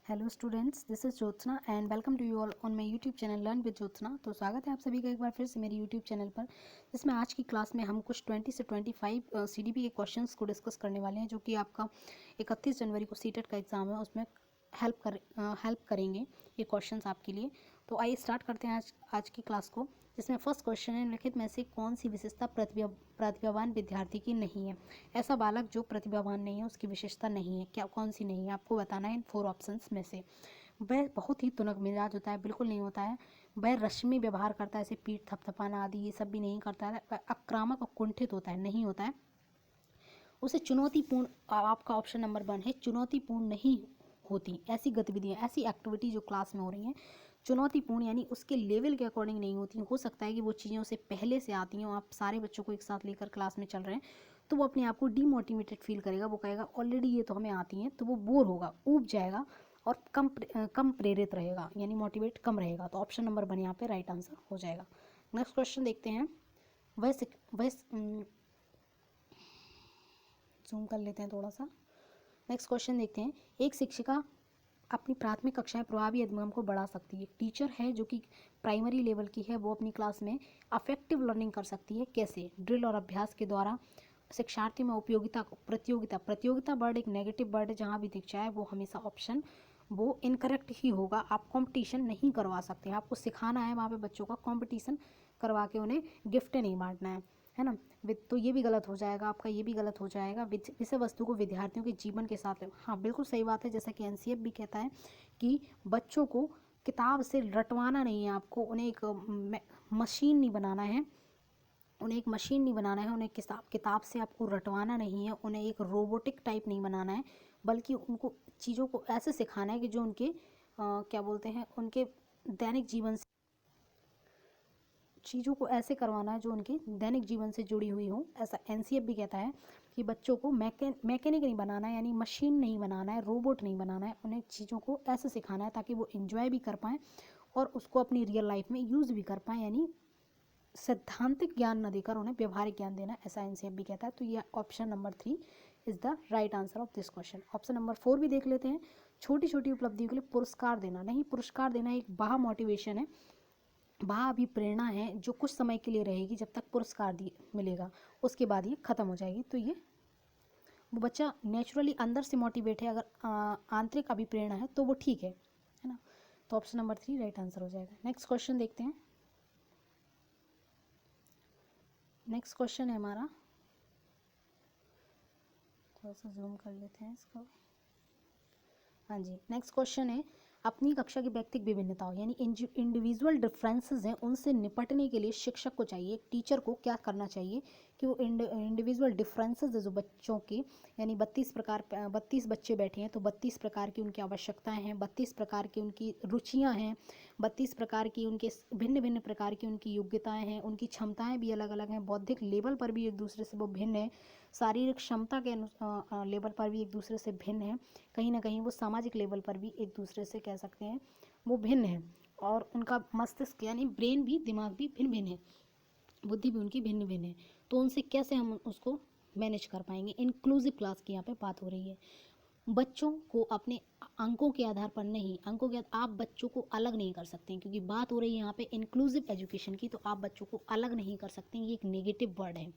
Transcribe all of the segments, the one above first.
Hello students, this is Jyotsna and welcome to you all on my YouTube channel learn with Jyotsna. तो स्वागत है आप सभी का एक बार फिर से मेरे यूट्यूब चैनल पर, जिसमें आज की क्लास में हम कुछ 20 से 25 सीडीपी के क्वेश्चंस को डिस्कस करने वाले हैं, जो कि आपका 31 जनवरी को सीटेट का एग्ज़ाम है, उसमें हेल्प करेंगे ये क्वेश्चंस आपके लिए। तो आइए स्टार्ट करते हैं आज की क्लास को, जिसमें फर्स्ट क्वेश्चन है, निम्नलिखित में से कौन सी विशेषता प्रतिभावान विद्यार्थी की नहीं है। ऐसा बालक जो प्रतिभावान नहीं है, उसकी विशेषता नहीं है, क्या कौन सी नहीं है, आपको बताना है इन 4 ऑप्शंस में से। वह बहुत ही तुनक मिजाज होता है, बिल्कुल नहीं होता है। वह रश्मि व्यवहार करता है, ऐसे पीठ थपथपाना आदि ये सब भी नहीं करता है। वह आक्रामक और कुंठित होता है, नहीं होता है। उसे चुनौतीपूर्ण, आपका ऑप्शन नंबर 1 है, चुनौतीपूर्ण नहीं होती ऐसी गतिविधियाँ, ऐसी एक्टिविटी जो क्लास में हो रही हैं चुनौतीपूर्ण यानी उसके लेवल के अकॉर्डिंग नहीं होती। हो सकता है कि वो चीज़ें उसे पहले से आती हों, आप सारे बच्चों को एक साथ लेकर क्लास में चल रहे हैं, तो वो अपने आप को डीमोटिवेटेड फील करेगा। वो कहेगा ऑलरेडी ये तो हमें आती हैं, तो वो बोर होगा, ऊब जाएगा और कम प्रेरित रहेगा, यानी मोटिवेट कम रहेगा। तो ऑप्शन नंबर 1 यहाँ पे राइट आंसर हो जाएगा। नेक्स्ट क्वेश्चन देखते हैं। वह जूम कर लेते हैं थोड़ा सा। नेक्स्ट क्वेश्चन देखते हैं। एक शिक्षिका अपनी प्राथमिक कक्षाएं प्रभावी अधिगम को बढ़ा सकती है। टीचर है जो कि प्राइमरी लेवल की है, वो अपनी क्लास में अफेक्टिव लर्निंग कर सकती है। कैसे? ड्रिल और अभ्यास के द्वारा। शिक्षार्थी में उपयोगिता, प्रतियोगिता वर्ड एक नेगेटिव वर्ड है, जहाँ भी दिख जाए वो हमेशा ऑप्शन वो इनकरेक्ट ही होगा। आप कंपटीशन नहीं करवा सकते हैं, आपको सिखाना है वहाँ पे बच्चों का, कंपटीशन करवा के उन्हें गिफ्ट नहीं बांटना है ना। तो ये भी गलत हो जाएगा आपका, ये भी गलत हो जाएगा। विषय वस्तु को विद्यार्थियों के जीवन के साथ, हाँ बिल्कुल सही बात है, जैसा कि एनसीएफ भी कहता है कि बच्चों को किताब से रटवाना नहीं है, आपको उन्हें एक मशीन नहीं बनाना है, उन्हें किताब से आपको रटवाना नहीं है, उन्हें एक रोबोटिक टाइप नहीं बनाना है, बल्कि उनको चीज़ों को ऐसे सिखाना है कि जो उनके क्या बोलते हैं, उनके दैनिक जीवन से, चीज़ों को ऐसे करवाना है जो उनके दैनिक जीवन से जुड़ी हुई हो। ऐसा एनसीएफ भी कहता है कि बच्चों को मैकेनिक नहीं बनाना है, यानी मशीन नहीं बनाना है, रोबोट नहीं बनाना है, उन्हें चीज़ों को ऐसे सिखाना है ताकि वो इन्जॉय भी कर पाएँ और उसको अपनी रियल लाइफ में यूज़ भी कर पाएँ, यानी सैद्धांतिक ज्ञान न देकर उन्हें व्यवहारिक ज्ञान देना, ऐसा एनसीएफ भी कहता है। तो ये option number 3 is the right answer of this question. Option number 4 भी देख लेते हैं। छोटी छोटी उपलब्धियों के लिए पुरस्कार देना नहीं, पुरस्कार देना एक बाह मोटिवेशन है, वह अभी प्रेरणा है जो कुछ समय के लिए रहेगी, जब तक पुरस्कार मिलेगा, उसके बाद ये ख़त्म हो जाएगी। तो ये वो बच्चा नेचुरली अंदर से मोटिवेट है, अगर आंतरिक अभिप्रेरणा है तो वो ठीक है ना। तो ऑप्शन नंबर 3 राइट आंसर हो जाएगा। नेक्स्ट क्वेश्चन देखते हैं। नेक्स्ट क्वेश्चन है हमारा, थोड़ा सा जूम कर लेते हैं इसको। हाँ जी, नेक्स्ट क्वेश्चन है, अपनी कक्षा की व्यक्तिगत विभिन्नताओं यानी इंडिविजुअल डिफरेंसेस हैं, उनसे निपटने के लिए शिक्षक को चाहिए, टीचर को क्या करना चाहिए कि वो इंडिविजुअल डिफरेंसेस है जो बच्चों के, यानी 32 बच्चे बैठे हैं, तो 32 प्रकार की उनकी आवश्यकताएं हैं, 32 प्रकार की उनकी रुचियां हैं, 32 प्रकार की उनके भिन्न भिन्न प्रकार की उनकी योग्यताएं हैं, उनकी क्षमताएं भी अलग अलग हैं, बौद्धिक लेवल पर भी एक दूसरे से वो भिन्न है, शारीरिक क्षमता के लेवल पर भी एक दूसरे से भिन्न है, कहीं ना कहीं वो सामाजिक लेवल पर भी एक दूसरे से कह सकते हैं वो भिन्न है, और उनका मस्तिष्क यानी ब्रेन भी, दिमाग भी भिन्न भिन्न है, बुद्धि भी उनकी भिन्न भिन्न है। तो उनसे कैसे हम उसको मैनेज कर पाएंगे। इंक्लूसिव क्लास की यहाँ पे बात हो रही है। बच्चों को अपने अंकों के आधार पर नहीं, आप बच्चों को अलग नहीं कर सकते हैं, क्योंकि बात हो रही है यहाँ पे इंक्लूसिव एजुकेशन की, तो आप बच्चों को अलग नहीं कर सकते हैं, ये एक नेगेटिव वर्ड है।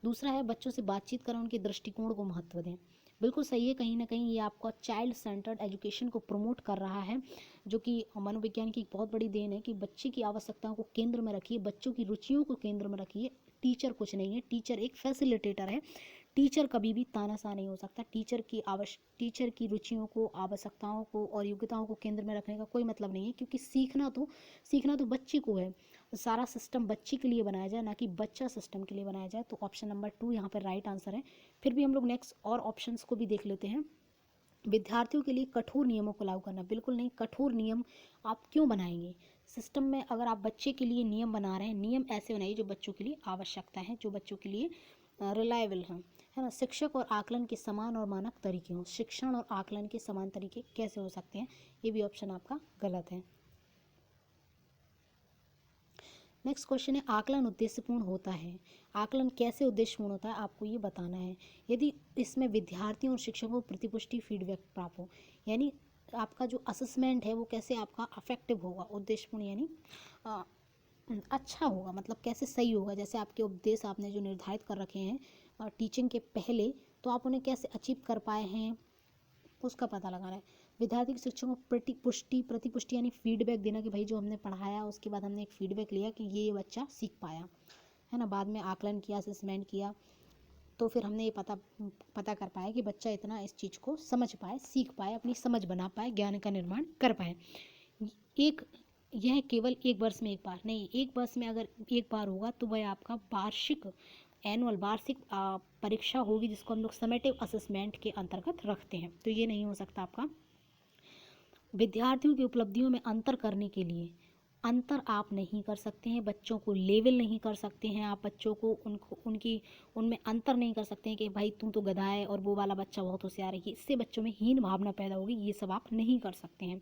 दूसरा है, बच्चों से बातचीत करें, उनके दृष्टिकोण को महत्व दें। बिल्कुल सही है, कहीं ना कहीं ये आपका चाइल्ड सेंटर्ड एजुकेशन को प्रमोट कर रहा है, जो कि मनोविज्ञान की एक बहुत बड़ी देन है कि बच्चे की आवश्यकताओं को केंद्र में रखिए, बच्चों की रुचियों को केंद्र में रखिए। टीचर कुछ नहीं है, टीचर एक फैसिलिटेटर है। टीचर कभी भी तानाशाह नहीं हो सकता। टीचर की रुचियों को, आवश्यकताओं को और योग्यताओं को केंद्र में रखने का कोई मतलब नहीं है, क्योंकि सीखना तो बच्चे को है। सारा सिस्टम बच्चे के लिए बनाया जाए, ना कि बच्चा सिस्टम के लिए बनाया जाए। तो ऑप्शन नंबर 2 यहाँ पर राइट आंसर है। फिर भी हम लोग नेक्स्ट और ऑप्शंस को भी देख लेते हैं। विद्यार्थियों के लिए कठोर नियमों को लागू करना, बिल्कुल नहीं। कठोर नियम आप क्यों बनाएंगे सिस्टम में? अगर आप बच्चे के लिए नियम बना रहे हैं, नियम ऐसे बनाइए जो बच्चों के लिए आवश्यकता है, जो बच्चों के लिए रिलायबल हैं, है ना। शिक्षक और आकलन के समान और मानक तरीके हों। शिक्षण और आकलन के समान तरीके कैसे हो सकते हैं? ये भी ऑप्शन आपका गलत है। नेक्स्ट क्वेश्चन है, आकलन उद्देश्यपूर्ण होता है। आकलन कैसे उद्देश्यपूर्ण होता है, आपको ये बताना है। यदि इसमें विद्यार्थियों और शिक्षकों को प्रतिपुष्टि फीडबैक प्राप्त हो, यानी आपका जो असेसमेंट है वो कैसे आपका अफेक्टिव होगा, उद्देश्यपूर्ण यानी अच्छा होगा, मतलब कैसे सही होगा। जैसे आपके उपदेश आपने जो निर्धारित कर रखे हैं टीचिंग के पहले, तो आप उन्हें कैसे अचीव कर पाए हैं उसका पता लगाना है। विद्यार्थी की शिक्षण को प्रतिपुष्टि यानी फीडबैक देना कि भाई जो हमने पढ़ाया उसके बाद हमने एक फीडबैक लिया कि ये बच्चा सीख पाया है ना, बाद में आकलन किया, असेसमेंट किया, तो फिर हमने ये पता कर पाया कि बच्चा इतना इस चीज़ को समझ पाए, सीख पाए, अपनी समझ बना पाए, ज्ञान का निर्माण कर पाए। एक यह केवल एक वर्ष में एक बार नहीं, एक वर्ष में अगर एक बार होगा तो वह आपका वार्षिक वार्षिक परीक्षा होगी, जिसको हम लोग समेटिव असेसमेंट के अंतर्गत रखते हैं। तो ये नहीं हो सकता आपका। विद्यार्थियों की उपलब्धियों में अंतर करने के लिए अंतर आप नहीं कर सकते हैं, बच्चों को लेवल नहीं कर सकते हैं आप, बच्चों को उनमें अंतर नहीं कर सकते हैं कि भाई तू तो गधा है और वो वाला बच्चा बहुत होशियार है, इससे बच्चों में हीन भावना पैदा होगी, ये सब आप नहीं कर सकते हैं।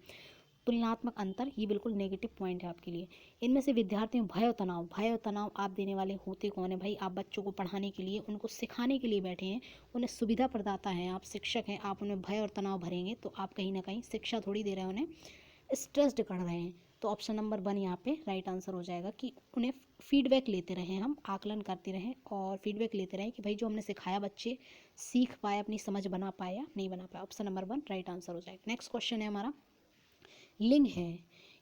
तुलनात्मक अंतर ये बिल्कुल नेगेटिव पॉइंट है आपके लिए। इनमें से विद्यार्थियों में भय और तनाव आप देने वाले होते कौन है भाई? आप बच्चों को पढ़ाने के लिए, उनको सिखाने के लिए बैठे हैं, उन्हें सुविधा प्रदाता हैं, आप शिक्षक हैं, आप उन्हें भय और तनाव भरेंगे तो आप कहीं ना कहीं शिक्षा थोड़ी दे रहे हैं, उन्हें स्ट्रेस्ड कर रहे हैं। तो ऑप्शन नंबर 1 यहाँ पे राइट आंसर हो जाएगा कि उन्हें फीडबैक लेते रहें, हम आकलन करते रहें और फीडबैक लेते रहें कि भाई जो हमने सिखाया बच्चे सीख पाए, अपनी समझ बना पाए या नहीं बना पाए। ऑप्शन नंबर 1 राइट आंसर हो जाएगा। नेक्स्ट क्वेश्चन है हमारा, लिंग है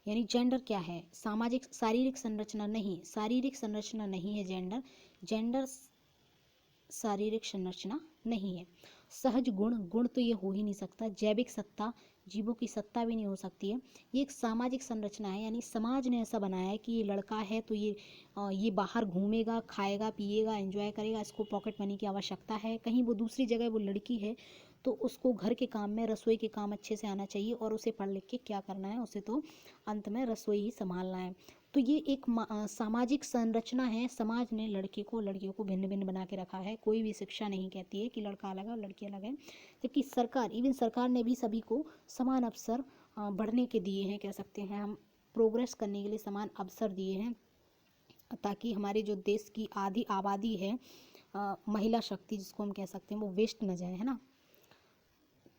यानी जेंडर क्या है? सामाजिक शारीरिक संरचना नहीं, शारीरिक संरचना नहीं है जेंडर, जेंडर शारीरिक संरचना नहीं है। सहज गुण तो ये हो ही नहीं सकता। जैविक सत्ता, जीवों की सत्ता भी नहीं हो सकती है। ये एक सामाजिक संरचना है, यानी समाज ने ऐसा बनाया है कि ये लड़का है तो ये बाहर घूमेगा, खाएगा, पिएगा, एंजॉय करेगा, इसको पॉकेट मनी की आवश्यकता है। कहीं वो दूसरी जगह वो लड़की है तो उसको घर के काम में, रसोई के काम अच्छे से आना चाहिए और उसे पढ़ लिख के क्या करना है, उसे तो अंत में रसोई ही संभालना है। तो ये एक सामाजिक संरचना है। समाज ने लड़कियों को भिन्न भिन्न बना के रखा है। कोई भी शिक्षा नहीं कहती है कि लड़का अलग है और लड़की अलग है, जबकि सरकार ने भी सभी को समान अवसर बढ़ने के दिए हैं, कह सकते हैं हम, प्रोग्रेस करने के लिए समान अवसर दिए हैं, ताकि हमारे जो देश की आधी आबादी है महिला शक्ति जिसको हम कह सकते हैं वो वेस्ट न जाए, है ना।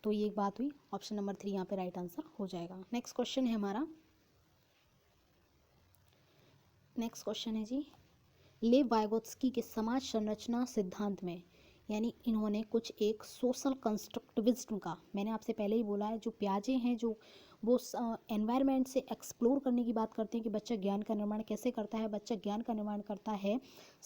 तो ये एक बात हुई। ऑप्शन नंबर 3 यहाँ पे राइट आंसर हो जाएगा। नेक्स्ट क्वेश्चन है हमारा, नेक्स्ट क्वेश्चन है जी, लेव वाइगोत्स्की के समाज संरचना सिद्धांत में, यानी इन्होंने कुछ एक सोशल कंस्ट्रक्टिविज्म का, मैंने आपसे पहले ही बोला है, जो प्याजे हैं जो वो एनवायरनमेंट से एक्सप्लोर करने की बात करते हैं कि बच्चा ज्ञान का निर्माण कैसे करता है। बच्चा ज्ञान का निर्माण करता है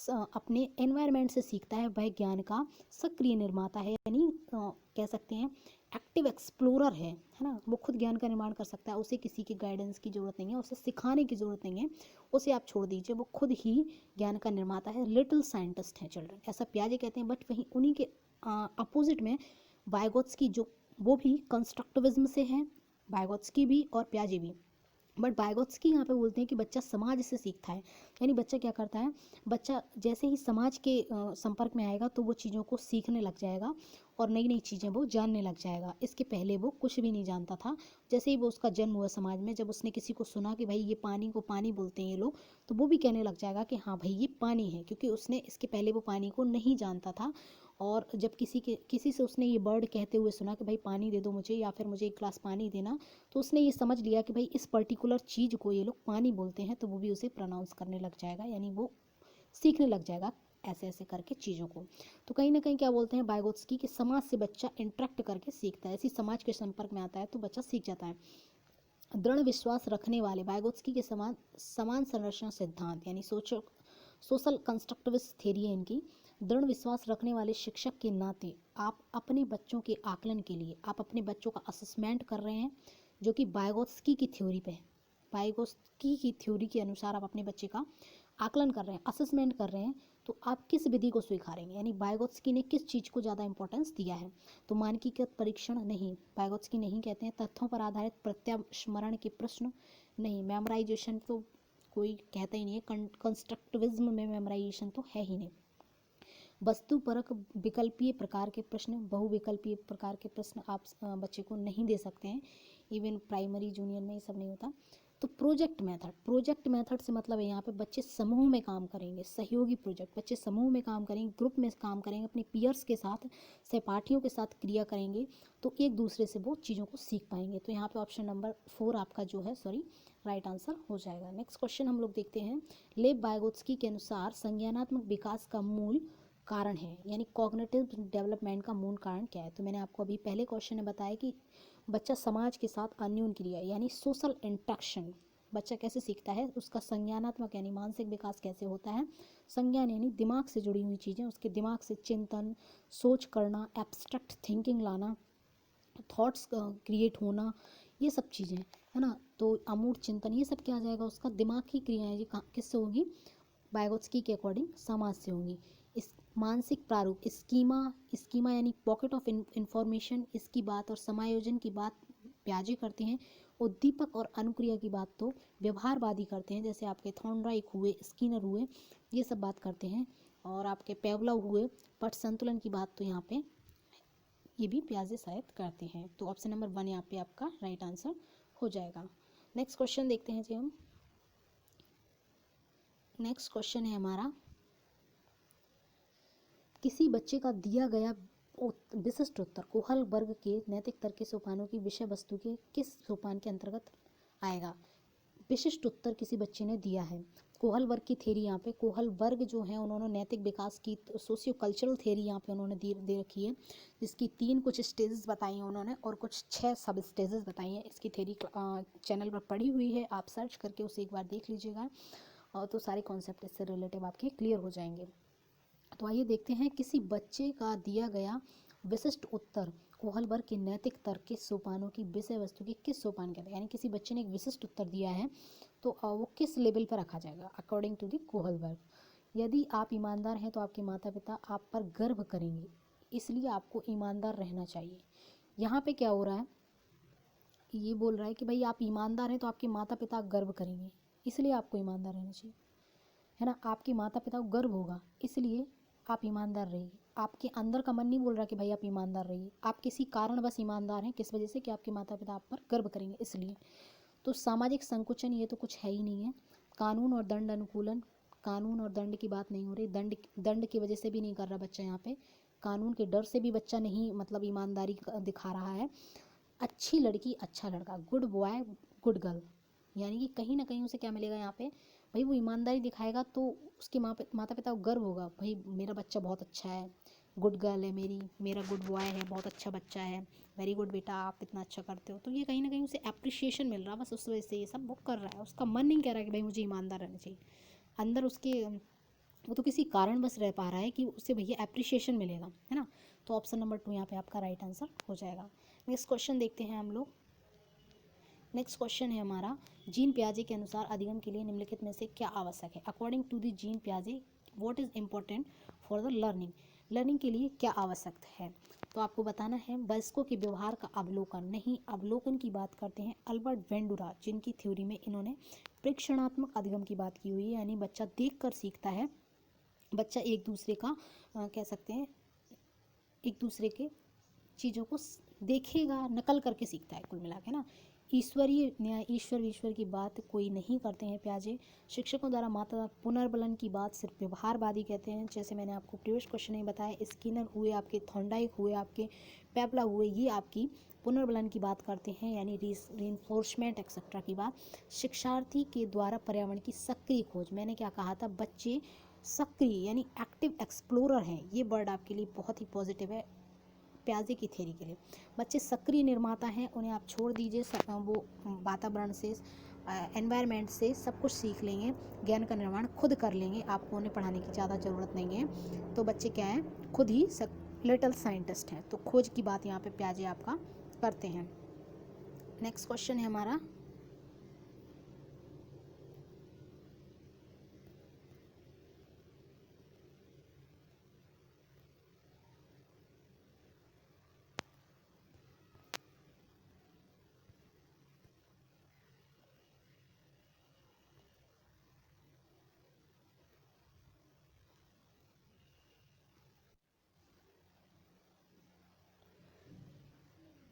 अपने एनवायरनमेंट से सीखता है, वह ज्ञान का सक्रिय निर्माता है, यानी कह सकते हैं एक्टिव एक्सप्लोरर है ना। वो खुद ज्ञान का निर्माण कर सकता है, उसे किसी की गाइडेंस की ज़रूरत नहीं है, उसे सिखाने की ज़रूरत नहीं है, उसे आप छोड़ दीजिए, वो खुद ही ज्ञान का निर्माता है। लिटिल साइंटिस्ट है चिल्ड्रन, ऐसा प्याजे कहते हैं। बट वहीं उन्हीं के अपोजिट में वाइगोत्स्की जो, वो भी कंस्ट्रक्टिविज्म से है, वाइगोत्स्की भी और प्याजे भी। बट वाइगोत्स्की यहाँ पे बोलते हैं कि बच्चा समाज से सीखता है, यानी बच्चा क्या करता है, बच्चा जैसे ही समाज के संपर्क में आएगा तो वो चीज़ों को सीखने लग जाएगा और नई नई चीज़ें वो जानने लग जाएगा। इसके पहले वो कुछ भी नहीं जानता था। जैसे ही वो उसका जन्म हुआ समाज में, जब उसने किसी को सुना कि भाई ये पानी को पानी बोलते हैं ये लोग, तो वो भी कहने लग जाएगा कि हाँ भाई ये पानी है, क्योंकि उसने इसके पहले वो पानी को नहीं जानता था। और जब किसी से उसने ये वर्ड कहते हुए सुना कि भाई पानी दे दो मुझे, या फिर मुझे एक ग्लास पानी देना, तो उसने ये समझ लिया कि भाई इस पर्टिकुलर चीज़ को ये लोग पानी बोलते हैं, तो वो भी उसे प्रोनाउंस करने लग जाएगा, यानी वो सीखने लग जाएगा ऐसे ऐसे करके चीज़ों को। तो कहीं ना कहीं क्या बोलते हैं वाइगोत्स्की कि समाज से बच्चा इंटरेक्ट करके सीखता है, ऐसी समाज के संपर्क में आता है तो बच्चा सीख जाता है। दृढ़ विश्वास रखने वाले, वाइगोत्स्की के समान संरचना सिद्धांत यानी सोशल कंस्ट्रक्टिविस्ट थ्योरी है इनकी। दृढ़ विश्वास रखने वाले शिक्षक के नाते आप अपने बच्चों के आकलन के लिए, आप अपने बच्चों का असेसमेंट कर रहे हैं, जो कि वाइगोत्स्की की थ्योरी पे है। वाइगोत्स्की की थ्योरी के अनुसार आप अपने बच्चे का आकलन कर रहे हैं, असेसमेंट कर रहे हैं, तो आप किस विधि को स्वीकारेंगे, यानी वाइगोत्स्की ने किस चीज़ को ज़्यादा इंपॉर्टेंस दिया है। तो मानकीकृत परीक्षण नहीं, वाइगोत्स्की नहीं कहते हैं। तथ्यों पर आधारित प्रत्यास्मरण के प्रश्न नहीं, मेमोराइजेशन तो कोई कहता ही नहीं है, कंस्ट्रक्टिविज्म में मेमोराइजेशन तो है ही नहीं। वस्तुपरक विकल्पीय प्रकार के प्रश्न, बहुविकल्पीय प्रकार के प्रश्न आप बच्चे को नहीं दे सकते हैं, इवन प्राइमरी जूनियर में ये सब नहीं होता। तो प्रोजेक्ट मेथड से मतलब है यहाँ पे बच्चे समूह में काम करेंगे, सहयोगी प्रोजेक्ट, बच्चे समूह में काम करेंगे, ग्रुप में काम करेंगे, अपने पीयर्स के साथ, सहपाठियों के साथ क्रिया करेंगे, तो एक दूसरे से वो चीज़ों को सीख पाएंगे। तो यहाँ पे ऑप्शन नंबर 4 आपका जो है राइट आंसर हो जाएगा। नेक्स्ट क्वेश्चन हम लोग देखते हैं। लेव वाइगोत्स्की के अनुसार संज्ञानात्मक विकास का मूल कारण है, यानी कॉग्निटिव डेवलपमेंट का मूल कारण क्या है। तो मैंने आपको अभी पहले क्वेश्चन में बताया कि बच्चा समाज के साथ अन्योन्य क्रिया यानी सोशल इंटरेक्शन बच्चा कैसे सीखता है, उसका संज्ञानात्मक यानी मानसिक विकास कैसे होता है। संज्ञान यानी दिमाग से जुड़ी हुई चीज़ें, उसके दिमाग से चिंतन, सोच करना, एब्स्ट्रैक्ट थिंकिंग लाना, थॉट्स क्रिएट होना, ये सब चीज़ें है ना। तो अमूर्त चिंतन, ये सब क्या आ जाएगा, उसका दिमाग की क्रियाएं ये किससे होगी, वाइगोत्स्की के अकॉर्डिंग समाज से होंगी। इस मानसिक प्रारूप स्कीमा यानी पॉकेट ऑफ इंफॉर्मेशन, इसकी बात और समायोजन की बात प्याजे करते हैं। उद्दीपक और अनुक्रिया की बात तो व्यवहारवादी करते हैं, जैसे आपके थॉर्नडाइक हुए, स्किनर हुए, ये सब बात करते हैं। और आपके पेवलव हुए, पट संतुलन की बात तो यहाँ पे ये भी प्याजे शायद करते हैं। तो ऑप्शन नंबर 1 यहाँ पे आपका राइट आंसर हो जाएगा। नेक्स्ट क्वेश्चन देखते हैं जी हम। नेक्स्ट क्वेश्चन है हमारा, किसी बच्चे का दिया गया विशिष्ट उत्तर कोहल वर्ग के नैतिक तर्क के सोपानों की विषय वस्तु के किस सोपान के अंतर्गत आएगा। विशिष्ट उत्तर किसी बच्चे ने दिया है, कोहल वर्ग की थ्योरी, यहाँ पे कोहल वर्ग जो है उन्होंने नैतिक विकास की सोशियो कल्चरल थ्योरी यहाँ पे उन्होंने दे रखी है, जिसकी 3 कुछ स्टेजेस बताई हैं उन्होंने और कुछ 6 सब स्टेजेस बताई हैं। इसकी थ्योरी चैनल पर पड़ी हुई है, आप सर्च करके उसे एक बार देख लीजिएगा और तो सारे कॉन्सेप्ट इससे रिलेटिव आपके क्लियर हो जाएंगे। तो आइए देखते हैं, किसी बच्चे का दिया गया विशिष्ट उत्तर कोहल वर्ग के नैतिक तर्क के सोपानों की विषय वस्तु के किस सोपान के अंदर, यानी किसी बच्चे ने एक विशिष्ट उत्तर दिया है तो वो किस लेवल पर रखा जाएगा अकॉर्डिंग टू द कोहल वर्ग। यदि आप ईमानदार हैं तो आपके माता पिता आप पर गर्व करेंगे, इसलिए आपको ईमानदार रहना चाहिए। यहाँ पे क्या हो रहा है, ये बोल रहा है कि भाई आप ईमानदार हैं तो आपके माता पिता गर्व करेंगे, इसलिए आपको ईमानदार रहना चाहिए, है ना। आपके माता पिता को गर्व होगा, इसलिए आप ईमानदार रहिए। आपके अंदर का मन नहीं बोल रहा कि भाई आप ईमानदार रहिए, आप किसी कारण बस ईमानदार हैं, किस वजह से, कि आपके माता पिता आप पर गर्व करेंगे इसलिए। तो सामाजिक संकुचन ये तो कुछ है ही नहीं है। कानून और दंड अनुकूलन, कानून और दंड की बात नहीं हो रही, दंड की वजह से भी नहीं कर रहा बच्चा यहाँ पे, कानून के डर से भी बच्चा नहीं मतलब ईमानदारी दिखा रहा है। अच्छी लड़की अच्छा लड़का, गुड बॉय गुड गर्ल, यानी कि कहीं ना कहीं उसे क्या मिलेगा यहाँ पे, भाई वो ईमानदारी दिखाएगा तो उसके माता पिता को गर्व होगा, भाई मेरा बच्चा बहुत अच्छा है, गुड गर्ल है मेरा गुड बॉय है, बहुत अच्छा बच्चा है, वेरी गुड बेटा आप इतना अच्छा करते हो। तो ये कहीं ना कहीं उसे अप्रिशिएशन मिल रहा है, बस उस वजह से ये सब वो कर रहा है, उसका मन नहीं कह रहा कि भाई मुझे ईमानदार रहना चाहिए। अंदर उसके वो तो किसी कारण बस रह पा रहा है कि उससे भैया अप्रिशिएशन मिलेगा, है ना। तो ऑप्शन नंबर 2 यहाँ पे आपका राइट आंसर हो जाएगा। नेक्स्ट क्वेश्चन देखते हैं हम लोग। नेक्स्ट क्वेश्चन है हमारा, जीन पियाजे के अनुसार अधिगम के लिए निम्नलिखित में से क्या आवश्यक है। अकॉर्डिंग टू द जीन पियाजे what is important for the learning के लिए क्या आवश्यक है। तो आपको बताना है वयस्कों के व्यवहार का अवलोकन, नहीं अवलोकन की बात करते हैं अल्बर्ट वेंडुरा, जिनकी थ्योरी में इन्होंने प्रेक्षणात्मक अधिगम की बात की हुई है, यानी बच्चा देख कर सीखता है, बच्चा एक दूसरे का कह सकते हैं एक दूसरे के चीज़ों को देखेगा, नकल करके सीखता है कुल मिला के ना। ईश्वरीय न्याय, ईश्वर की बात कोई नहीं करते हैं प्याजे। शिक्षकों द्वारा माता पुनर्बलन की बात सिर्फ व्यवहारवादी कहते हैं, जैसे मैंने आपको प्रीवियस क्वेश्चन में बताया, स्किनर हुए आपके, थॉर्नडाइक हुए आपके, पेपला हुए, ये आपकी पुनर्बलन की बात करते हैं, यानी रीइंफोर्समेंट एक्सेट्रा की बात। शिक्षार्थी के द्वारा पर्यावरण की सक्रिय खोज, मैंने क्या कहा था, बच्चे सक्रिय यानी एक्टिव एक्सप्लोरर हैं, ये वर्ड आपके लिए बहुत ही पॉजिटिव है प्याजे की थ्योरी के लिए। बच्चे सक्रिय निर्माता हैं, उन्हें आप छोड़ दीजिए, वो वातावरण से एनवायरनमेंट से सब कुछ सीख लेंगे, ज्ञान का निर्माण खुद कर लेंगे, आपको उन्हें पढ़ाने की ज़्यादा ज़रूरत नहीं है। तो बच्चे क्या हैं, खुद ही लिटिल साइंटिस्ट हैं। तो खोज की बात यहाँ पे प्याजे आपका करते हैं। नेक्स्ट क्वेश्चन है हमारा,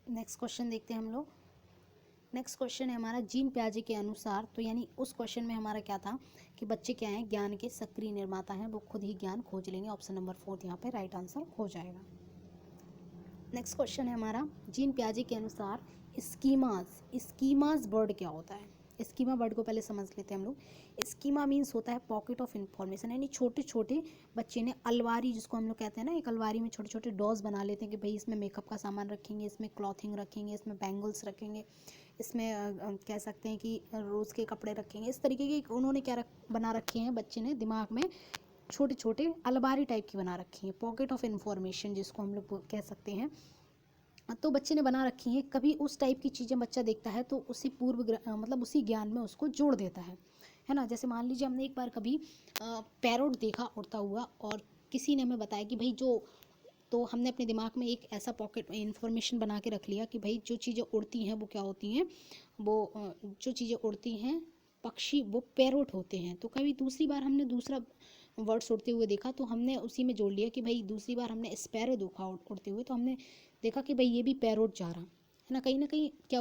नेक्स्ट क्वेश्चन देखते हैं हम लोग। नेक्स्ट क्वेश्चन है हमारा जीन पियाजे के अनुसार, तो यानी उस क्वेश्चन में हमारा क्या था कि बच्चे क्या हैं, ज्ञान के सक्रिय निर्माता हैं, वो खुद ही ज्ञान खोज लेंगे। ऑप्शन नंबर 4 यहाँ पे राइट आंसर हो जाएगा। नेक्स्ट क्वेश्चन है हमारा जीन पियाजे के अनुसार स्कीमास वर्ड क्या होता है। स्कीमा वर्ड को पहले समझ लेते हैं हम लोग। स्कीमा मीन्स होता है पॉकेट ऑफ इन्फॉर्मेशन, यानी छोटे छोटे बच्चे ने अलमारी, जिसको हम लोग कहते हैं ना, एक अलमारी में छोटे छोटे डॉस बना लेते हैं कि भाई इसमें मेकअप का सामान रखेंगे, इसमें क्लॉथिंग रखेंगे, इसमें बैंगल्स रखेंगे, इसमें कह सकते हैं कि रोज़ के कपड़े रखेंगे। इस तरीके की उन्होंने क्या बना रखे हैं बच्चे ने दिमाग में, छोटे छोटे अलमारी टाइप की बना रखी है, पॉकेट ऑफ इन्फॉर्मेशन जिसको हम लोग कह सकते हैं। तो बच्चे ने बना रखी हैं, कभी उस टाइप की चीज़ें बच्चा देखता है तो उसी मतलब उसी ज्ञान में उसको जोड़ देता है ना। जैसे मान लीजिए हमने एक बार कभी पैरोट देखा उड़ता हुआ, और किसी ने हमें बताया कि भाई तो हमने अपने दिमाग में एक ऐसा पॉकेट इन्फॉर्मेशन बना के रख लिया कि भाई जो चीज़ें उड़ती हैं वो क्या होती हैं, वो जो चीज़ें उड़ती हैं पक्षी, वो पैरोट होते हैं। तो कभी दूसरी बार हमने दूसरा वर्ड्स उड़ते हुए देखा तो हमने उसी में जोड़ लिया कि भाई दूसरी बार हमने स्पैरो देखा उड़ते हुए, तो हमने देखा कि भाई ये भी पैरोट जा रहा है ना। कहीं क्या